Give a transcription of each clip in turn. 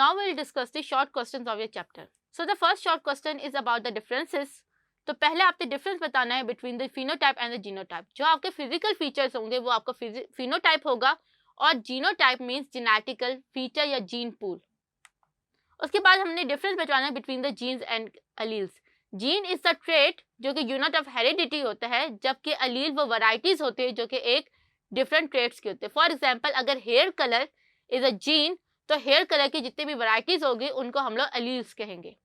Now we'll discuss the short questions of your chapter. So the first short question is about the differences. तो पहले आपको difference बताना है between the phenotype and the genotype. जो आपके physical features होंगे वो आपका फिनोटाइप होगा और जीनोटाइप मीन्स जेनेटिकल फीचर या जीन पूल. उसके बाद हमने डिफरेंस बताना है between the genes and alleles. Gene is the trait जो कि यूनिट ऑफ हेरिडिटी होता है, जबकि अलील वो वैराइटीज होते हैं जो कि एक डिफरेंट ट्रेट्स के होते हैं. फॉर एग्जांपल अगर hair colour is a gene तो हेयर कलर की जितनी भी वैराइटीज होगी उनको हम लोग अलील्स कहेंगे.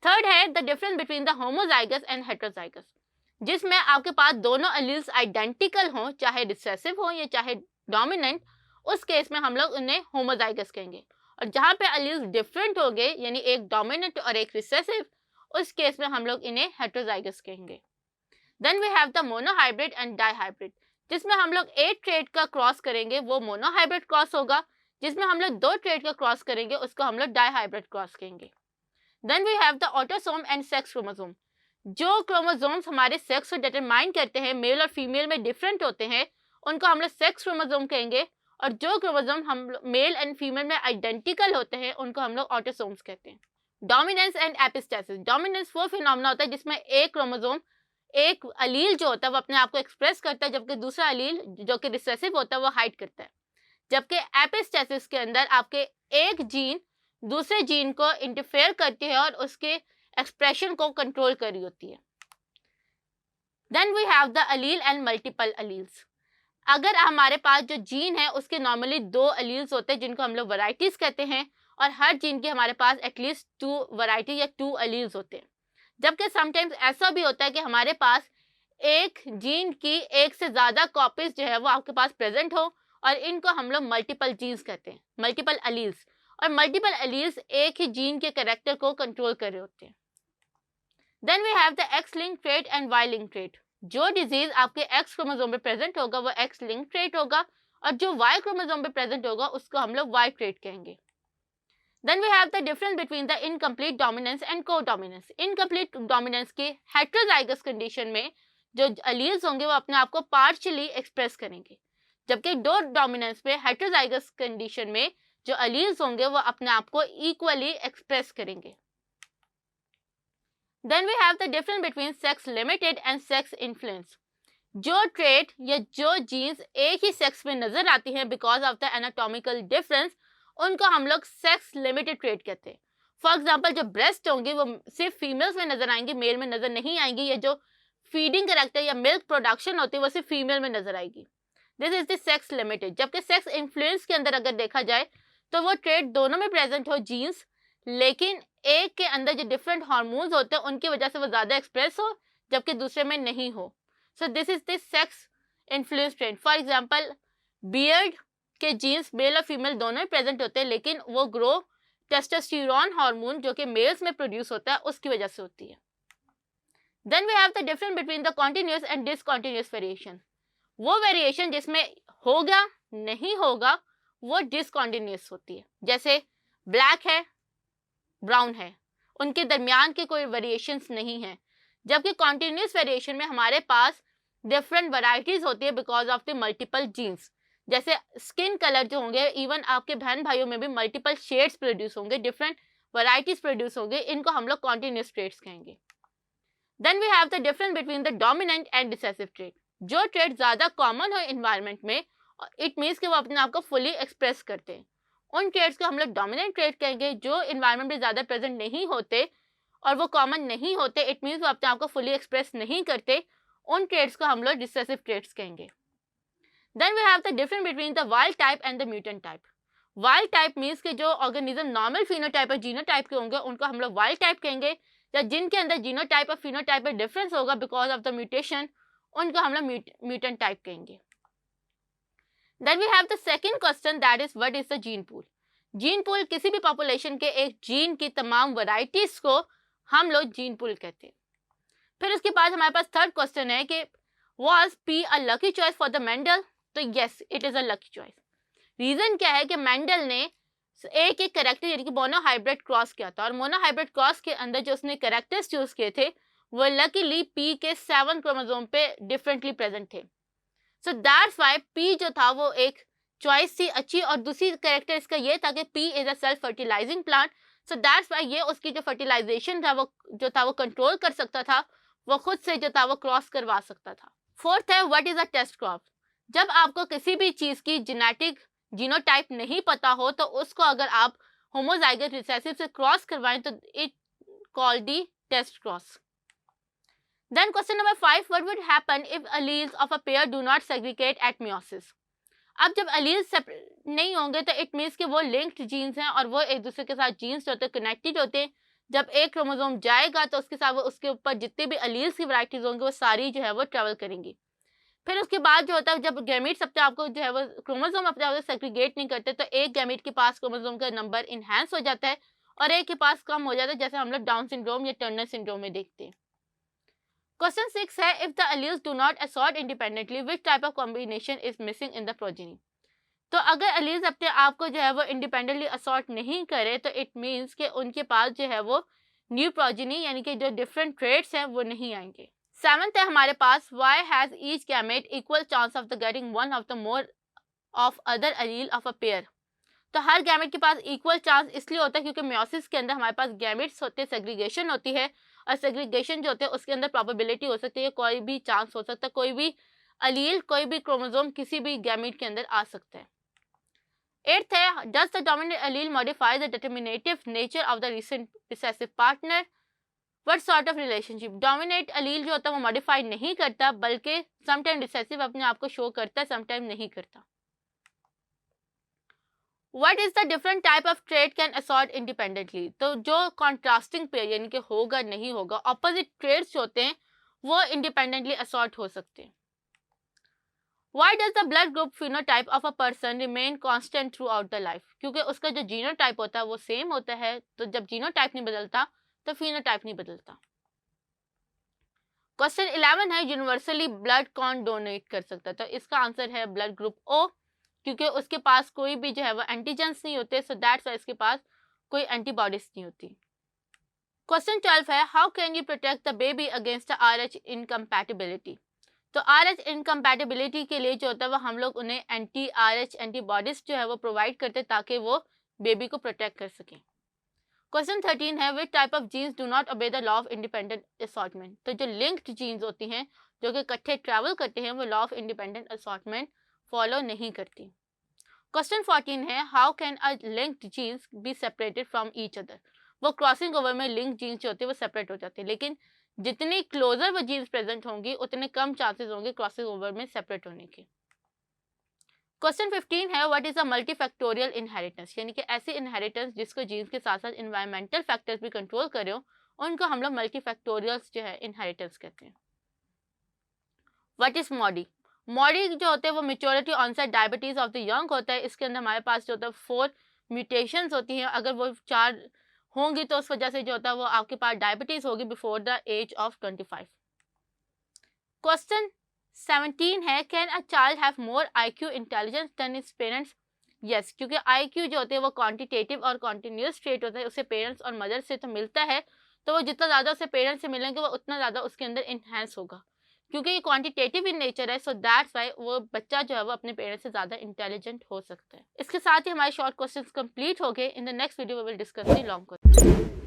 थर्ड है the difference between the homozygous and heterozygous, जिसमें आपके पास दोनों अलील्स आइडेंटिकल हों, चाहे रिसेसिव हो या चाहे डोमिनेंट, उस केस में हम लोग उन्हें होमोजाइगस कहेंगे. और जहाँ पे अलील्स डिफरेंट हो गए यानी एक डोमिनेंट और एक रिसेसिव, उस केस में हम लोग इन्हें हेटेरोजाइगस कहेंगे. Then we have the monohybrid and dihybrid, जिसमें हम लोग एक ट्रेट का क्रॉस करेंगे वो मोनोहाइब्रिड क्रॉस होगा, जिसमें हम लोग दो ट्रेट का क्रॉस करेंगे उसको हम लोग डाइहाइब्रिड क्रॉस कहेंगे. Then we have the autosome and sex chromosome. जो क्रोमोसोम्स हमारे सेक्स को डिटरमाइन करते हैं, मेल और फीमेल में डिफरेंट होते हैं, उनको हम लोग सेक्स क्रोमोसोम कहेंगे. और जो क्रोमोसोम हम मेल एंड फीमेल में आइडेंटिकल होते हैं उनको हम लोग ऑटोसोम्स कहते हैं. Dominance and epistasis. डोमिनेंस वो फिनोमेना होता है जिसमें एक क्रोमोसोम, एक अलील जो होता है वो अपने आप को एक्सप्रेस करता है, जबकि दूसरा अलील जो कि रिसेसिव होता है वो हाइड करता है. जबकि एपिस्टेसिस के अंदर आपके एक जीन दूसरे जीन को इंटरफेयर करती है और उसके एक्सप्रेशन को कंट्रोल कर रही होती है. Then we have the allele and multiple alleles. अगर हमारे पास जो जीन है उसके नॉर्मली दो अलील्स होते हैं जिनको हम लोग वैराइटीज कहते हैं, और हर जीन के हमारे पास एटलीस्ट 2 वैराइटी या 2 अलील्स होते हैं. जबकि समटाइम्स ऐसा भी होता है कि हमारे पास एक जीन की एक से ज़्यादा कॉपीज जो है वो आपके पास प्रेजेंट हो, और इनको हम लोग मल्टीपल जीन्स कहते हैं, मल्टीपल अलील्स. और मल्टीपल अलील्स एक ही जीन के कैरेक्टर को कंट्रोल कर रहे होते हैं. Then we have the X link trait and Y link trait. जो डिजीज आपके एक्स क्रोमोसोम पे प्रेजेंट होगा वो एक्स लिंक ट्रेट होगा, और जो वाई क्रोमोसोम पे प्रेजेंट होगा उसको हम लोग वाई ट्रेट कहेंगे. Then we have the difference between the incomplete dominance and co dominance. Incomplete dominance के हेटेरोजाइगस कंडीशन में जो अलील्स होंगे वो अपने आप को पार्शियली एक्सप्रेस करेंगे, जबकि दो डोमिनेंस पे हेटेरोजाइगस कंडीशन में जो अलील्स होंगे वो अपने आप को इक्वली एक्सप्रेस करेंगे. Then we have the difference between sex limited and sex influence. जो ट्रेट या जो जीन्स एक ही सेक्स में नजर आती हैं because of the anatomical difference, उनको हम लोग सेक्स लिमिटेड ट्रेट कहते हैं. फॉर एग्जाम्पल जो ब्रेस्ट होंगी वो सिर्फ फीमेल्स में नजर आएंगी, मेल में नजर नहीं आएंगी, या जो फीडिंग करेक्टर या मिल्क प्रोडक्शन होती है वो सिर्फ फीमेल में नजर आएगी. This is the sex limited. जबकि सेक्स इन्फ्लुएंस के अंदर अगर देखा जाए तो वो ट्रेट दोनों में प्रेजेंट हो जीन्स, लेकिन एक के अंदर जो डिफरेंट हार्मोन्स होते हैं उनकी वजह से वो ज़्यादा एक्सप्रेस हो, जबकि दूसरे में नहीं हो. So this is this sex influence trait. For example beard के जीन्स मेल और फीमेल दोनों में प्रेजेंट होते हैं, लेकिन वो ग्रो टेस्टोस्टेरोन हार्मोन जो कि मेल्स में प्रोड्यूस होता है उसकी वजह से होती है. Then we have the difference between the continuous and discontinuous variation. वो वेरिएशन जिसमें होगा नहीं होगा वो डिसकॉन्टिन्यूस होती है. जैसे ब्लैक है ब्राउन है, उनके दरमियान के कोई वेरिएशंस नहीं है. जबकि कॉन्टिन्यूस वेरिएशन में हमारे पास डिफरेंट वैरायटीज होती है because of the multiple genes. जैसे स्किन कलर जो होंगे, इवन आपके बहन भाइयों में भी मल्टीपल शेड्स प्रोड्यूस होंगे, डिफरेंट वैरायटीज प्रोड्यूस होंगे, इनको हम लोग कॉन्टिन्यूस ट्रेट्स कहेंगे. Then we have the difference between the dominant and recessive trait. जो ट्रेट ज़्यादा कॉमन हो इन्वायरमेंट में, इट मीन्स कि वो अपने आप को फुली एक्सप्रेस करते हैं, उन ट्रेट्स को हम लोग डोमिनेंट ट्रेट कहेंगे. जो इन्वायरमेंट में ज़्यादा प्रेजेंट नहीं होते और वो कॉमन नहीं होते, इट मीन्स वो अपने आप को फुली एक्सप्रेस नहीं करते, उन ट्रेट्स को हम लोग रिसेसिव ट्रेट्स कहेंगे. Then we have the difference between the wild type and the mutant type. Wild type means कि जो ऑर्गेनिज्म नॉर्मल फिनोटाइप और जीनोटाइप के होंगे उनको हम लोग वाइल्ड टाइप कहेंगे, या जिनके अंदर जीनोटाइप और फिनोटाइप में डिफरेंस होगा बिकॉज ऑफ द म्यूटेशन, उनको हम लोग म्यूटेंट टाइप कहेंगे. Then we have the second question, that is what is the gene pool. Gene pool किसी भी पॉपुलेशन के एक जीन की तमाम वैरायटीज को हम लोग जीन पूल कहते हैं. फिर उसके बाद हमारे पास थर्ड क्वेश्चन है कि was P a lucky choice for the Mendel? तो yes, it is a lucky choice. Reason क्या है कि मेंडल ने एक एक करेक्टर यानी कि मोनोहाइब्रिड क्रॉस किया था, और मोनोहाइब्रिड क्रॉस के अंदर जो उसने करेक्टर्स चूज किए थे वो लकीली P के 7 क्रोमोसोम पे डिफरेंटली प्रेजेंट थे. सो दैट्स वाई P जो था वो एक चॉइस थी अच्छी, और दूसरी कैरेक्टर इसका ये था कि P is a self fertilising plant, so that's why ये उसकी जो फर्टिलाइजेशन था वो कंट्रोल कर सकता था, वो खुद से जो था वो क्रॉस करवा सकता था। फोर्थ है what is a test crop. जब आपको किसी भी चीज की जेनेटिक जीनोटाइप नहीं पता हो तो उसको अगर आप होमोजाइगस रिसेसिव से क्रॉस करवाएं तो it called the test cross. Then question number 5, what would happen if alleles of a pair do not segregate at meiosis? अब जब alleles नहीं होंगे तो इट मीन्स कि वो लिंक्ड जीन्स हैं और वो एक दूसरे के साथ जीन्स जो होते हैं कनेक्टेड होते हैं। जब एक क्रोमोसोम जाएगा तो उसके साथ वो उसके ऊपर जितने भी alleles की वैरायटीज होंगी वो सारी जो है वो ट्रेवल करेंगी। फिर उसके बाद जो होता है जब गैमीट्स अपने आपको जो है वो क्रोमोसोम अपने आप सेग्रीगेट नहीं करते तो एक गैमीट के पास क्रोमोसोम का नंबर इनहेंस हो जाता है और एक के पास कम हो जाता है, जैसे हम लोग डाउन सिंड्रोम या टर्नर सिंड्रोम में देखते हैं। क्वेश्चन 6 है if the alleles do not assort independently which type of combination is missing in the progeny? तो अगर alleles अपने आप को जो है वो इंडिपेंडेंटली असॉर्ट नहीं करे तो इट मीन्स कि उनके पास जो है वो न्यू प्रोजेनी यानी कि जो डिफरेंट ट्रेड्स हैं वो नहीं आएंगे। 7th है हमारे पास why has each gamete equal chance of the getting one of the more of other allele of a pair? तो हर गैमेट के पास इक्वल चांस इसलिए होता है क्योंकि मेयोसिस के अंदर हमारे पास गैमेट्स होते हैं, सेग्रीगेशन होती है और सेग्रीगेशन जो होते हैं उसके अंदर प्रोबेबिलिटी हो सकती है, कोई भी चांस हो सकता है, कोई भी अलील कोई भी क्रोमोसोम किसी भी गैमेट के अंदर आ सकता है। 8th है does the dominant allele modify the determinative nature of the recessive partner? What sort of relationship? Dominate allele जो होता है वो मॉडिफाई नहीं करता बल्कि समटाइम रिसेसिव अपने आप को शो करता है, समटाइम नहीं करता। What is the different type of trait can assort independently? तो जो contrasting pair यानी कि होगा नहीं होगा opposite traits जो होते हैं वो independently assort हो सकते हैं। Why does the blood group phenotype of a person remain constant throughout the life? क्योंकि उसका जो जीनोटाइप होता है वो सेम होता है, तो जब जीनोटाइप नहीं बदलता तो फिनोटाइप नहीं बदलता। क्वेश्चन 11 है यूनिवर्सली ब्लड कौन डोनेट कर सकता है? तो इसका आंसर है ब्लड ग्रुप ओ, क्योंकि उसके पास कोई भी जो है वो एंटीजेंस नहीं होते, सो दैट्स वाई इसके पास कोई एंटीबॉडीज नहीं होती। क्वेश्चन 12 है how can you protect the baby against RH incompatibility? तो RH इनकम्पैटिबिलिटी के लिए जो होता है वो हम लोग उन्हें anti-RH एंटीबॉडीज जो है वो प्रोवाइड करते हैं ताकि वो बेबी को प्रोटेक्ट कर सकें। क्वेश्चन 13 है which type of genes do not obey the law of independent assortment? तो जो लिंक्ड जीन्स होती हैं जो कि इकट्ठे ट्रैवल करते हैं वो law of independent assortment follow नहीं करती। क्वेश्चन 14 है how can a linked genes be separated from each other? वो क्रॉसिंग ओवर में लिंक जीन्स जो होते हैं वो सेपरेट हो जाते हैं, लेकिन जितनी क्लोजर वो जीन्स प्रेजेंट होंगी उतने कम चांसेस होंगे क्रॉसिंग ओवर में सेपरेट होने के। क्वेश्चन 15 है what is a multifactorial inheritance? यानी कि ऐसी इनहेरिटेंस जिसको जीन्स के साथ साथ इन्वायरमेंटल फैक्टर्स भी कंट्रोल करे हो उनको हम लोग मल्टीफैक्टोरियल्स जो है इनहेरिटेंस कहते हैं। What is मॉडी? मॉडी जो होते हैं वो maturity onset diabetes of the young होता है। इसके अंदर हमारे पास जो होता है 4 म्यूटेशंस होती हैं, अगर वो 4 होंगी तो उस वजह से जो होता है वो आपके पास डायबिटीज होगी before the age of 25। Question 17 है can a child have more IQ intelligence than his parents? Yes, क्योंकि IQ जो होते हैं वो क्वांटिटेटिव और कॉन्टिन्यूस ट्रेट होता है, उसे पेरेंट्स और मदर से तो मिलता है, तो वो जितना ज़्यादा उसे पेरेंट्स से मिलेंगे वो उतना ज़्यादा उसके अंदर इन्हेंस होगा, क्योंकि ये क्वांटिटेटिव इन नेचर है, सो दैट्स वाई वो बच्चा जो है वो अपने पेरेंट्स से ज़्यादा इंटेलिजेंट हो सकता है। इसके साथ ही हमारे शॉर्ट क्वेश्चंस कंप्लीट हो गए। In the next video we will discuss the long question.